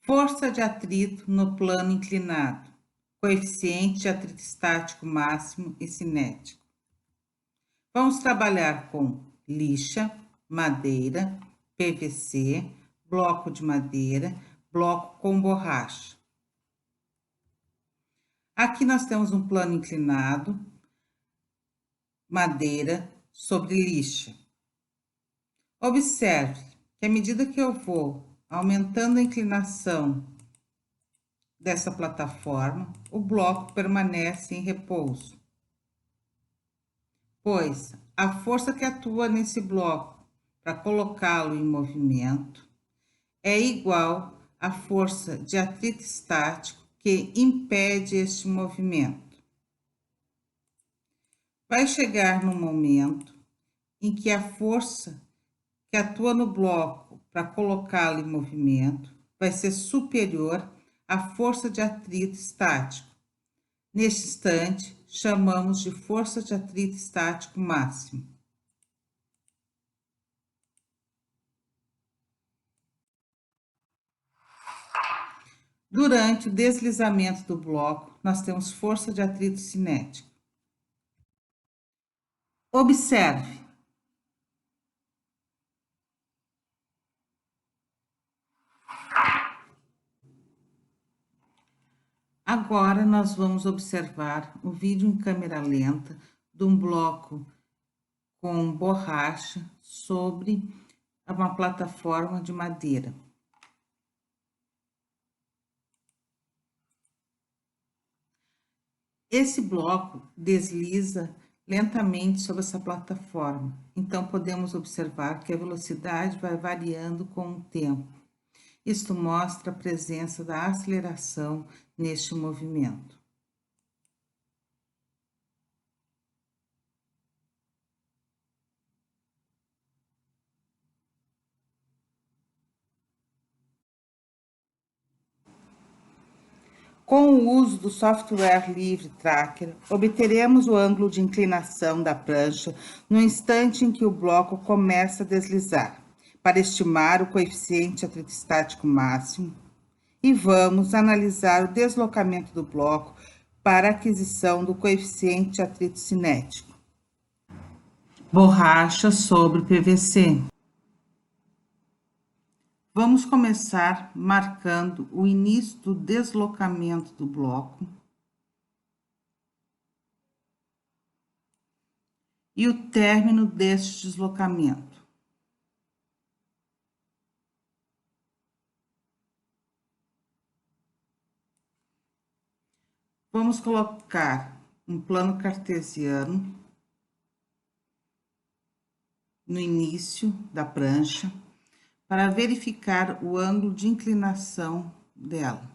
Força de atrito no plano inclinado. Coeficiente de atrito estático máximo e cinético. Vamos trabalhar com lixa, madeira, PVC, bloco de madeira, bloco com borracha. Aqui nós temos um plano inclinado, madeira sobre lixa. Observe que à medida que eu vou aumentando a inclinação dessa plataforma, o bloco permanece em repouso, pois a força que atua nesse bloco para colocá-lo em movimento é igual à força de atrito estático que impede este movimento. Vai chegar no momento em que a força que atua no bloco para colocá-lo em movimento vai ser superior à força de atrito estático. Neste instante, chamamos de força de atrito estático máximo. Durante o deslizamento do bloco, nós temos força de atrito cinético. Observe. Agora, nós vamos observar o vídeo em câmera lenta de um bloco com borracha sobre uma plataforma de madeira. Esse bloco desliza lentamente sobre essa plataforma, então podemos observar que a velocidade vai variando com o tempo. Isto mostra a presença da aceleração neste movimento. Com o uso do software livre Tracker, obteremos o ângulo de inclinação da prancha no instante em que o bloco começa a deslizar, para estimar o coeficiente atrito estático máximo, e vamos analisar o deslocamento do bloco para a aquisição do coeficiente atrito cinético. Borracha sobre PVC. Vamos começar marcando o início do deslocamento do bloco e o término deste deslocamento. Vamos colocar um plano cartesiano no início da prancha para verificar o ângulo de inclinação dela.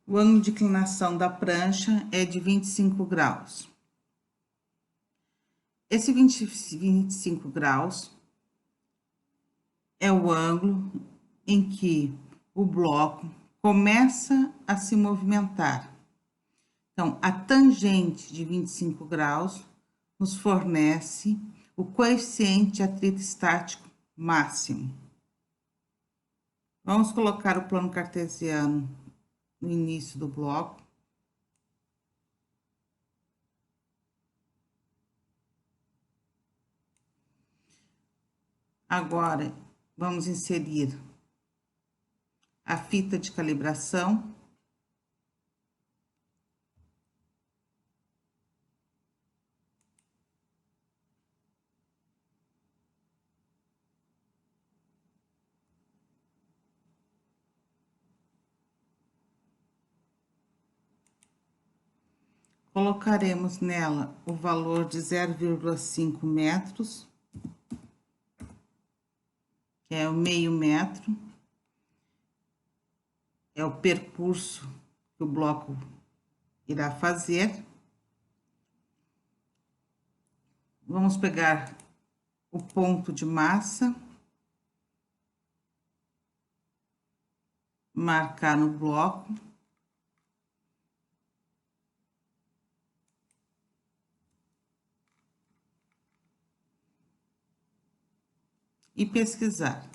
O ângulo de inclinação da prancha é de 25 graus. Esse 25 graus é o ângulo em que o bloco começa a se movimentar. Então, a tangente de 25 graus nos fornece o coeficiente de atrito estático máximo. Vamos colocar o plano cartesiano no início do bloco. Agora, vamos inserir a fita de calibração. Colocaremos nela o valor de 0,5 metros, que é o meio metro, é o percurso que o bloco irá fazer. Vamos pegar o ponto de massa, marcar no bloco. E pesquisar.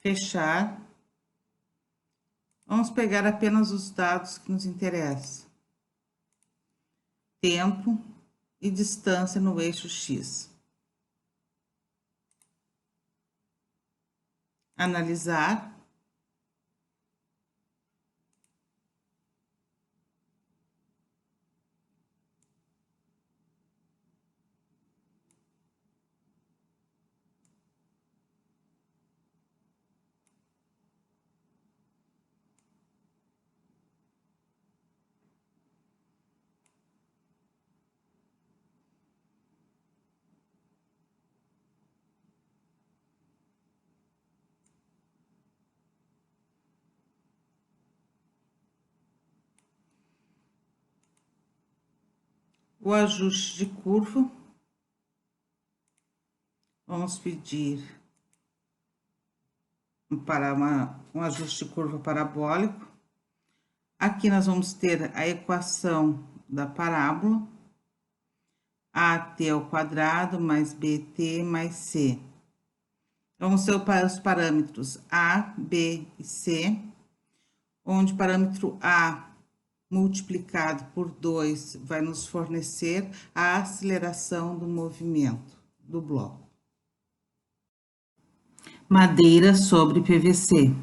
Fechar. Vamos pegar apenas os dados que nos interessam. Tempo e distância no eixo X. Analisar. O ajuste de curva. Vamos pedir para um ajuste de curva parabólico. Aqui nós vamos ter a equação da parábola. AT ao quadrado mais BT mais C. Vamos ter os parâmetros A, B e C, onde o parâmetro A multiplicado por 2 vai nos fornecer a aceleração do movimento do bloco. Madeira sobre PVC.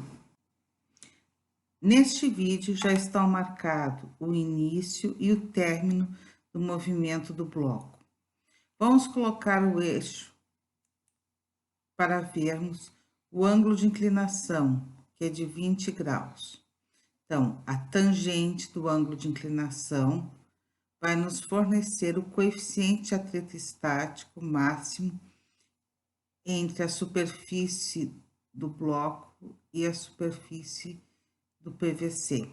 Neste vídeo já estão marcados o início e o término do movimento do bloco. Vamos colocar o eixo para vermos o ângulo de inclinação, que é de 20 graus. Então, a tangente do ângulo de inclinação vai nos fornecer o coeficiente de atrito estático máximo entre a superfície do bloco e a superfície do PVC.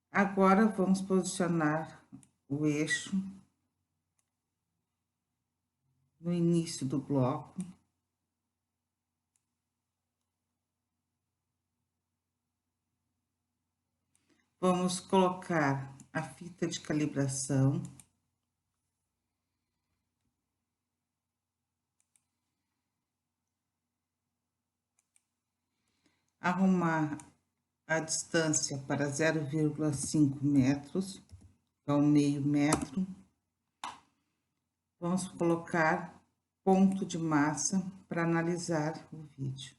Agora, vamos posicionar o eixo no início do bloco. Vamos colocar a fita de calibração. Arrumar a distância para 0,5 metros, então meio metro. Vamos colocar ponto de massa para analisar o vídeo.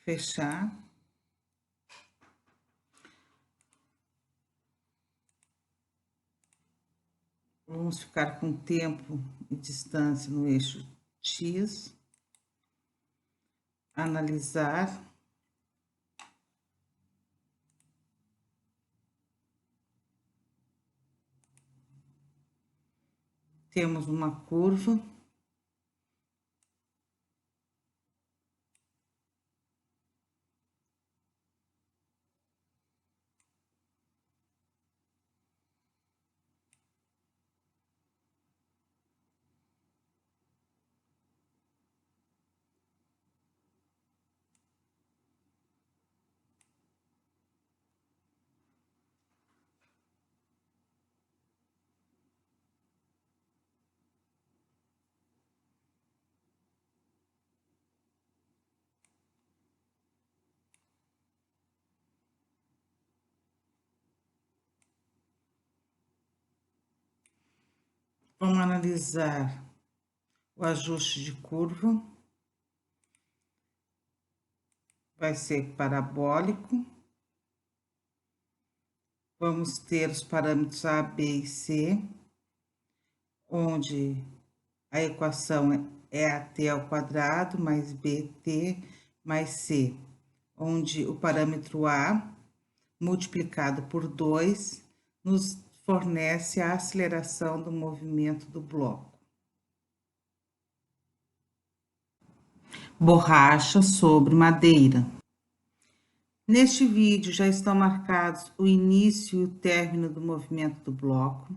Fechar. Vamos ficar com tempo e distância no eixo X. Analisar. Temos uma curva. Vamos analisar o ajuste de curva. Vai ser parabólico. vamos ter os parâmetros A, B e C, onde a equação é AT ao quadrado mais BT mais C, onde o parâmetro A multiplicado por 2 nos fornece a aceleração do movimento do bloco. Borracha sobre madeira. Neste vídeo já estão marcados o início e o término do movimento do bloco.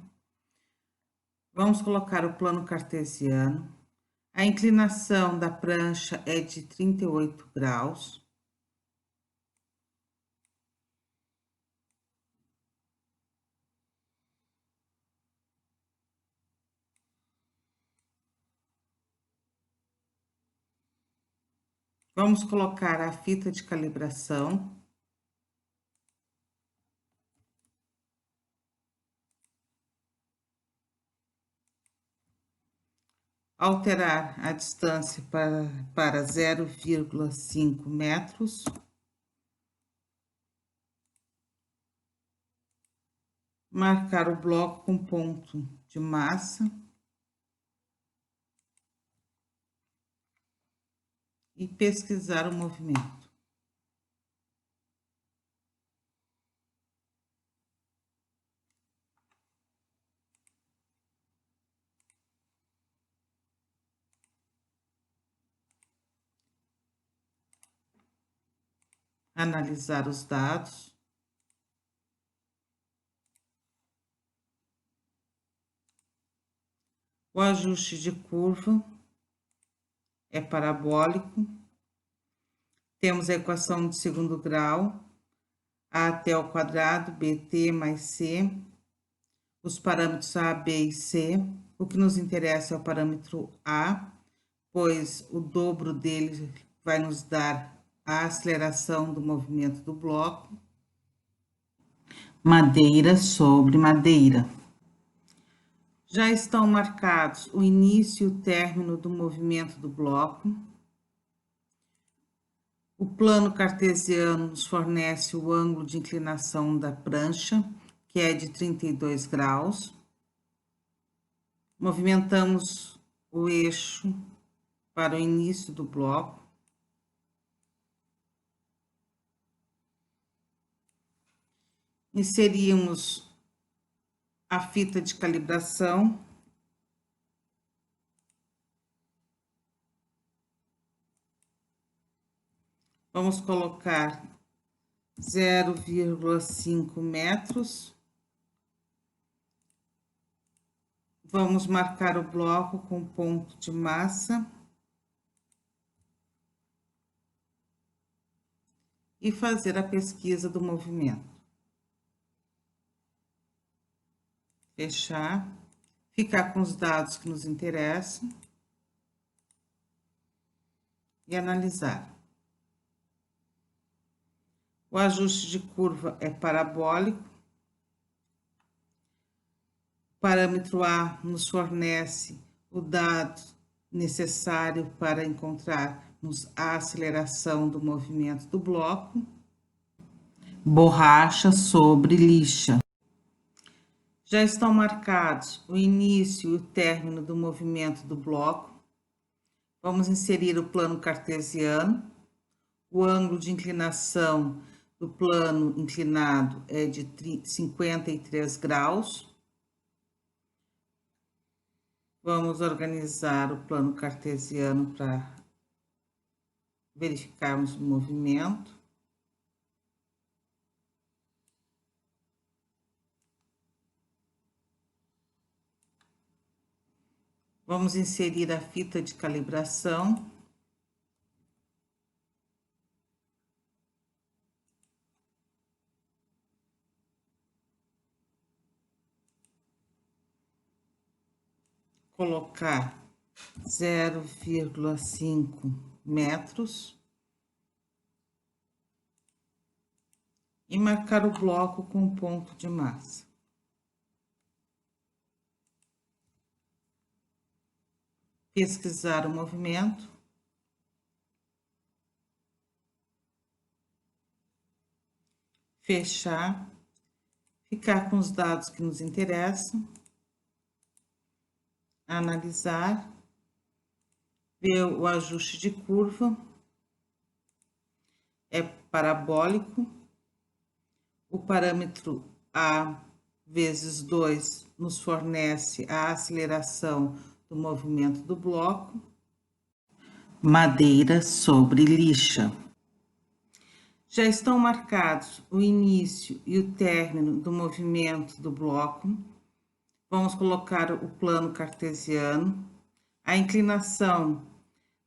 Vamos colocar o plano cartesiano. A inclinação da prancha é de 38 graus. Vamos colocar a fita de calibração. Alterar a distância para 0,5 metros. Marcar o bloco com ponto de massa. E pesquisar o movimento. Analisar os dados. O ajuste de curva é parabólico. Temos a equação de segundo grau, AT ao quadrado, BT mais C, os parâmetros A, B e C. O que nos interessa é o parâmetro A, pois o dobro dele vai nos dar a aceleração do movimento do bloco. Madeira sobre madeira. Já estão marcados o início e o término do movimento do bloco. O plano cartesiano nos fornece o ângulo de inclinação da prancha, que é de 32 graus. Movimentamos o eixo para o início do bloco. Inserimos a fita de calibração. Vamos colocar 0,5 metros. Vamos marcar o bloco com ponto de massa. E fazer a pesquisa do movimento. Fechar. Ficar com os dados que nos interessam. E analisar. O ajuste de curva é parabólico. O parâmetro A nos fornece o dado necessário para encontrarmos a aceleração do movimento do bloco. Borracha sobre lixa. Já estão marcados o início e o término do movimento do bloco. Vamos inserir o plano cartesiano. O ângulo de inclinação do plano inclinado é de 53 graus. Vamos organizar o plano cartesiano para verificarmos o movimento. Vamos inserir a fita de calibração. Colocar 0,5 metros. E marcar o bloco com ponto de massa. Pesquisar o movimento. Fechar. ficar com os dados que nos interessam, analisar, ver o ajuste de curva, é parabólico, o parâmetro A vezes 2 nos fornece a aceleração do movimento do bloco. Madeira sobre lixa. Já estão marcados o início e o término do movimento do bloco. Vamos colocar o plano cartesiano. A inclinação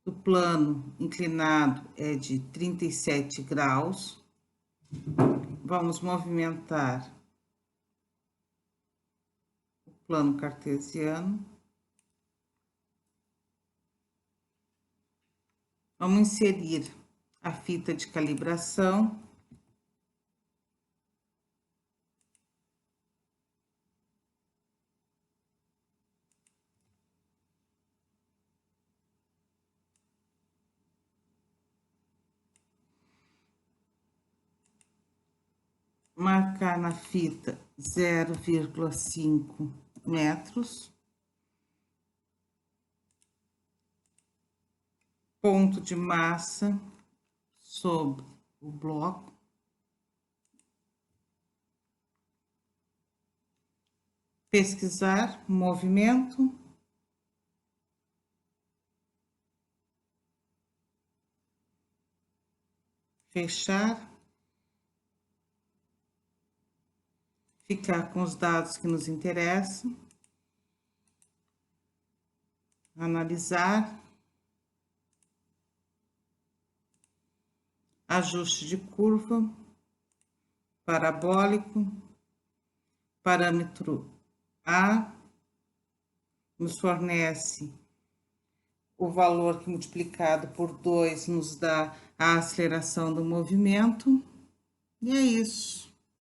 do plano inclinado é de 37 graus. Vamos movimentar o plano cartesiano. Vamos inserir a fita de calibração. Marcar na fita 0,5 metros. Ponto de massa sobre o bloco. Pesquisar movimento. Fechar. Ficar com os dados que nos interessam. Analisar. Ajuste de curva. Parabólico. Parâmetro A nos fornece o valor que multiplicado por 2 nos dá a aceleração do movimento. E é isso.